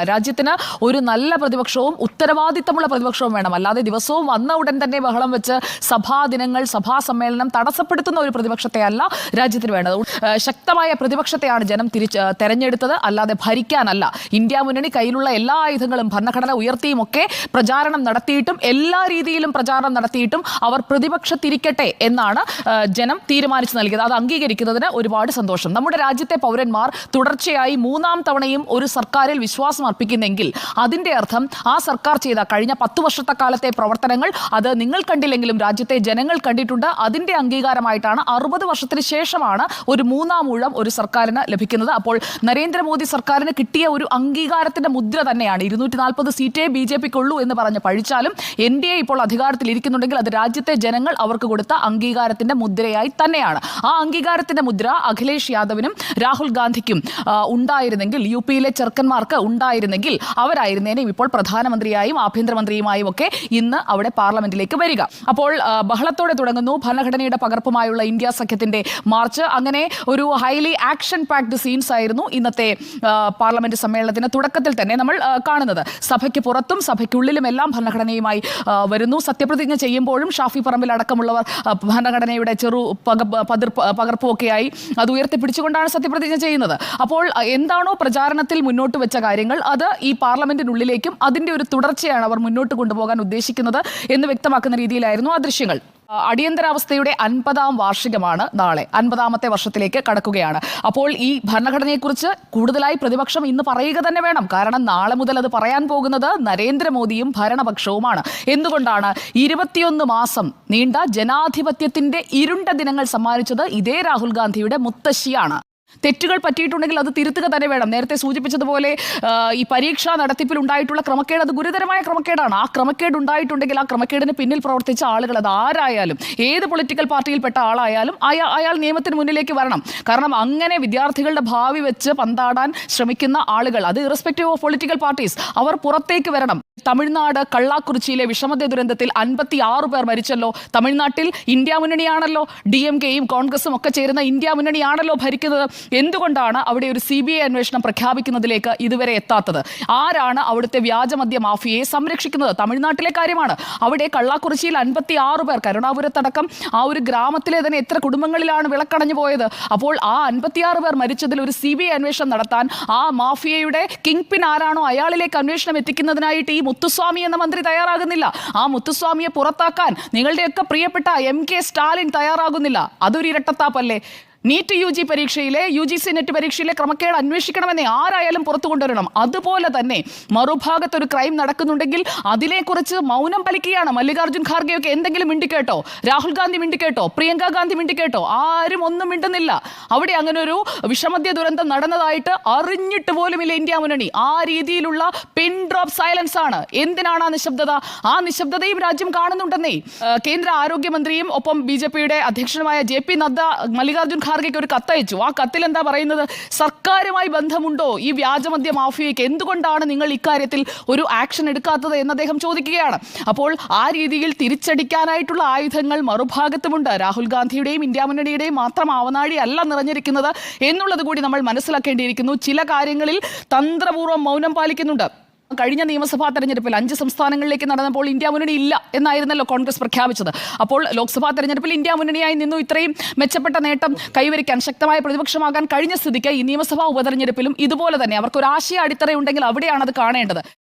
രാജ്യത്തിന് ഒരു നല്ല പ്രതിപക്ഷവും ഉത്തരവാദിത്തമുള്ള പ്രതിപക്ഷവും വേണം. അല്ലാതെ ദിവസവും വന്ന ഉടൻ തന്നെ ബഹളം വെച്ച് സഭാ ദിനങ്ങൾ, സഭാ സമ്മേളനം തടസ്സപ്പെടുത്തുന്ന ഒരു പ്രതിപക്ഷത്തെ അല്ല രാജ്യത്തിന് വേണ്ടത്. ശക്തമായ പ്രതിപക്ഷത്തെയാണ് ജനം തെരഞ്ഞെടുത്തത്, അല്ലാതെ ഭരിക്കാനല്ല. ഇന്ത്യ മുന്നണി കയ്യിലുള്ള എല്ലാ ആയുധങ്ങളും ഭരണഘടന ഉയർത്തിയും ഒക്കെ പ്രചാരണം നടത്തിയിട്ടും, എല്ലാ രീതിയിലും പ്രചാരണം നടത്തിയിട്ടും അവർ പ്രതിപക്ഷത്തിരിക്കട്ടെ എന്നാണ് ജനം തീരുമാനിച്ചു നൽകിയത്. അത് അംഗീകരിക്കുന്നതിന് ഒരുപാട് സന്തോഷം. നമ്മുടെ രാജ്യത്തെ പൗരന്മാർ തുടർച്ചയായി മൂന്നാം തവണയും ഒരു സർക്കാരിൽ വിശ്വാസം അർപ്പിക്കുന്നെങ്കിൽ അതിന്റെ അർത്ഥം ആ സർക്കാർ ചെയ്ത കഴിഞ്ഞ 10 വർഷത്തെ കാലത്തെ പ്രവർത്തനങ്ങൾ അത് നിങ്ങൾ കണ്ടില്ലെങ്കിലും രാജ്യത്തെ ജനങ്ങൾ കണ്ടിട്ടുണ്ട്. അതിന്റെ അംഗീകാരമായിട്ടാണ് 60 വർഷത്തിന് ശേഷമാണ് ഒരു മൂന്നാം ഊഴം ഒരു സർക്കാരിന് ലഭിക്കുന്നത്. അപ്പോൾ നരേന്ദ്രമോദി സർക്കാരിന് കിട്ടിയ ഒരു അംഗീകാരത്തിന്റെ മുദ്ര തന്നെയാണ്. 240 സീറ്റേ BJPക്കുള്ളൂ എന്ന് പറഞ്ഞ് പഴിച്ചാലും NDA ഇപ്പോൾ അധികാരത്തിൽ ഇരിക്കുന്നുണ്ടെങ്കിൽ അത് രാജ്യത്തെ ജനങ്ങൾ അവർക്ക് കൊടുത്ത അംഗീകാരത്തിന്റെ മുദ്രയായി തന്നെയാണ്. ആ അംഗീകാരത്തിന്റെ മുദ്ര അഖിലേഷ് യാദവിനും രാഹുൽ ഗാന്ധിക്കും ഉണ്ടായിരുന്നെങ്കിൽ, UPയിലെ ചെറുക്കന്മാർക്ക് ഉണ്ടായിരുന്നെങ്കിൽ അവരായിരുന്നേനും ഇപ്പോൾ പ്രധാനമന്ത്രിയായും ആഭ്യന്തരമന്ത്രിയുമായും ഒക്കെ ഇന്ന് അവിടെ പാർലമെന്റിലേക്ക് വരിക. അപ്പോൾ ബഹളത്തോടെ തുടങ്ങുന്നു ഭരണഘടനയുടെ പകർപ്പുമായുള്ള ഇന്ത്യ സഖ്യത്തിന്റെ മാർച്ച്. അങ്ങനെ ഒരു ഹൈലി ആക്ഷൻ പാക്ഡ് സീൻസ് ആയിരുന്നു ഇന്നത്തെ പാർലമെന്റ് സമ്മേളനത്തിന് തുടക്കത്തിൽ തന്നെ നമ്മൾ കാണുന്നത്. സഭയ്ക്ക് പുറത്തും സഭയ്ക്കുള്ളിലും എല്ലാം ഭരണഘടനയുമായി വരുന്നു. സത്യപ്രതിജ്ഞ ചെയ്യുമ്പോഴും ഷാഫി പറമ്പിൽ അടക്കമുള്ളവർ ഭരണഘടനയുടെ പകർപ്പുമൊക്കെയായി അത് ഉയർത്തിപ്പിടിച്ചുകൊണ്ടാണ് സത്യപ്രതിജ്ഞ ചെയ്യുന്നത്. അപ്പോൾ എന്താണോ പ്രചാരണത്തിൽ മുന്നോട്ട് വെച്ച കാര്യങ്ങൾ അത് ഈ പാർലമെന്റിനുള്ളിലേക്കും അതിന്റെ ഒരു തുടർച്ചയാണ് അവർ മുന്നോട്ട് കൊണ്ടുപോകാൻ ഉദ്ദേശിക്കുന്നത് എന്ന് വ്യക്തമാക്കുന്ന രീതിയിലായിരുന്നു ആ ദൃശ്യങ്ങൾ. അടിയന്തരാവസ്ഥയുടെ 50-ാം വാർഷികമാണ് നാളെ. 50-ാമത്തെ വർഷത്തിലേക്ക് കടക്കുകയാണ്. അപ്പോൾ ഈ ഭരണഘടനയെക്കുറിച്ച് കൂടുതലായി പ്രതിപക്ഷം ഇന്ന് പറയുക തന്നെ വേണം. കാരണം നാളെ മുതൽ അത് പറയാൻ പോകുന്നത് നരേന്ദ്രമോദിയും ഭരണപക്ഷവുമാണ്. എന്തുകൊണ്ടാണ് 21 മാസം നീണ്ട ജനാധിപത്യത്തിന്റെ ഇരുണ്ട ദിനങ്ങൾ സമ്മാനിച്ചത് ഇതേ രാഹുൽ ഗാന്ധിയുടെ മുത്തശ്ശിയാണ്. തെറ്റുകൾ പറ്റിയിട്ടുണ്ടെങ്കിൽ അത് തിരുത്തുക തന്നെ വേണം. നേരത്തെ സൂചിപ്പിച്ചതുപോലെ ഈ പരീക്ഷാ നടത്തിപ്പിൽ ഉണ്ടായിട്ടുള്ള ക്രമക്കേട് അത് ഗുരുതരമായ ക്രമക്കേടാണ്. ആ ക്രമക്കേട് ഉണ്ടായിട്ടുണ്ടെങ്കിൽ ആ ക്രമക്കേടിന് പിന്നിൽ പ്രവർത്തിച്ച ആളുകൾ അത് ആരായാലും, ഏത് പൊളിറ്റിക്കൽ പാർട്ടിയിൽപ്പെട്ട ആളായാലും അയാൾ നിയമത്തിന് മുന്നിലേക്ക് വരണം. കാരണം അങ്ങനെ വിദ്യാർത്ഥികളുടെ ഭാവി വെച്ച് പന്താടാൻ ശ്രമിക്കുന്ന ആളുകൾ, അത് ഇറസ്പെക്റ്റീവ് ഓഫ് പൊളിറ്റിക്കൽ പാർട്ടീസ്, അവർ പുറത്തേക്ക് വരണം. തമിഴ്നാട് കള്ളാക്കുറിച്ചിയിലെ വിഷമദ്യ ദുരന്തത്തിൽ 56 പേർ മരിച്ചല്ലോ. തമിഴ്നാട്ടിൽ ഇന്ത്യ മുന്നണിയാണല്ലോ, DMKയും കോൺഗ്രസും ഒക്കെ ചേരുന്ന ഇന്ത്യ മുന്നണിയാണല്ലോ ഭരിക്കുന്നത്. എന്തുകൊണ്ടാണ് അവിടെ ഒരു CBI അന്വേഷണം പ്രഖ്യാപിക്കുന്നതിലേക്ക് ഇതുവരെ എത്താത്തത്? ആരാണ് അവിടുത്തെ വ്യാജമദ്യ മാഫിയയെ സംരക്ഷിക്കുന്നത്? തമിഴ്നാട്ടിലെ കാര്യമാണ്. അവിടെ കള്ളാക്കുറിച്ചിയിൽ 56 പേർ, കരുണാപുരത്തടക്കം ആ ഒരു ഗ്രാമത്തിലെ തന്നെ എത്ര കുടുംബങ്ങളിലാണ് വിളക്കണഞ്ഞു പോയത്. അപ്പോൾ ആ 56 പേർ മരിച്ചതിൽ ഒരു CBI അന്വേഷണം നടത്താൻ ആ മാഫിയയുടെ കിങ് പിൻ ആരാണോ അയാളിലേക്ക് അന്വേഷണം എത്തിക്കുന്നതിനായിട്ട് ഈ മുത്തുസ്വാമി എന്ന മന്ത്രി തയ്യാറാകുന്നില്ല. ആ മുത്തുസ്വാമിയെ പുറത്താക്കാൻ നിങ്ങളുടെയൊക്കെ പ്രിയപ്പെട്ട MK സ്റ്റാലിൻ തയ്യാറാകുന്നില്ല. അതൊരു ഇരട്ടത്താപ്പല്ലേ? നീറ്റ് UG പരീക്ഷയിലെ UGC നെറ്റ് പരീക്ഷയിലെ ക്രമക്കേട് അന്വേഷിക്കണമെന്നേ ആരായാലും പുറത്തു കൊണ്ടുവരണം. അതുപോലെ തന്നെ മറുഭാഗത്തൊരു ക്രൈം നടക്കുന്നുണ്ടെങ്കിൽ അതിനെക്കുറിച്ച് മൗനം പാലിക്കുകയാണ്. മല്ലികാർജ്ജുൻ ഖാർഗെയൊക്കെ എന്തെങ്കിലും മിണ്ടിക്കേട്ടോ? രാഹുൽ ഗാന്ധി മിണ്ടിക്കേട്ടോ? പ്രിയങ്ക ഗാന്ധി മിണ്ടിക്കേട്ടോ? ആരും ഒന്നും മിണ്ടുന്നില്ല. അവിടെ അങ്ങനെ ഒരു വിഷമദ്യ ദുരന്തം നടന്നതായിട്ട് അറിഞ്ഞിട്ട് പോലുമില്ല ഇന്ത്യ മുന്നണി. ആ രീതിയിലുള്ള പിൻ ഡ്രോപ്പ് സൈലൻസ് ആണ്. എന്തിനാണ് ആ നിശബ്ദത? ആ നിശബ്ദതയും രാജ്യം കാണുന്നുണ്ടെന്നേ. കേന്ദ്ര ആരോഗ്യമന്ത്രിയും ഒപ്പം BJPയുടെ അധ്യക്ഷനുമായ JP നദ്ദ മല്ലികാർജ്ജുൻ ഖാർഗെക്ക് ഒരു കത്തയച്ചു. ആ കത്തിൽ എന്താ പറയുന്നത്? സർക്കാരുമായി ബന്ധമുണ്ടോ ഈ വ്യാജമദ്യ മാഫിയയ്ക്ക്? എന്തുകൊണ്ടാണ് നിങ്ങൾ ഇക്കാര്യത്തിൽ ഒരു ആക്ഷൻ എടുക്കാത്തത് എന്ന് അദ്ദേഹം ചോദിക്കുകയാണ്. അപ്പോൾ ആ രീതിയിൽ തിരിച്ചടിക്കാനായിട്ടുള്ള ആയുധങ്ങൾ മറുഭാഗത്തുമുണ്ട്. രാഹുൽ ഗാന്ധിയുടെയും ഇന്ത്യ മുന്നണിയുടെയും മാത്രം ആവനാഴി അല്ല നിറഞ്ഞിരിക്കുന്നത് എന്നുള്ളത് കൂടി നമ്മൾ മനസ്സിലാക്കേണ്ടിയിരിക്കുന്നു. ചില കാര്യങ്ങളിൽ തന്ത്രപൂർവ്വം മൗനം പാലിക്കുന്നുണ്ട്. കഴിഞ്ഞ നിയമസഭാ തെരഞ്ഞെടുപ്പിൽ 5 സംസ്ഥാനങ്ങളിലേക്ക് നടന്നപ്പോൾ ഇന്ത്യ മുന്നണി ഇല്ല എന്നായിരുന്നല്ലോ കോൺഗ്രസ് പ്രഖ്യാപിച്ചത്. അപ്പോൾ ലോക്സഭാ തെരഞ്ഞെടുപ്പിൽ ഇന്ത്യ മുന്നണിയായി നിന്നു ഇത്രയും മെച്ചപ്പെട്ട നേട്ടം കൈവരിക്കാൻ, ശക്തമായ പ്രതിപക്ഷമാകാൻ കഴിഞ്ഞ സ്ഥിതിക്ക് ഈ നിയമസഭാ ഉപതെരഞ്ഞെടുപ്പിലും ഇതുപോലെ തന്നെ അവർക്കൊരു ആശയ അടിത്തറയുണ്ടെങ്കിൽ അവിടെയാണ് അത് കാണേണ്ടത്.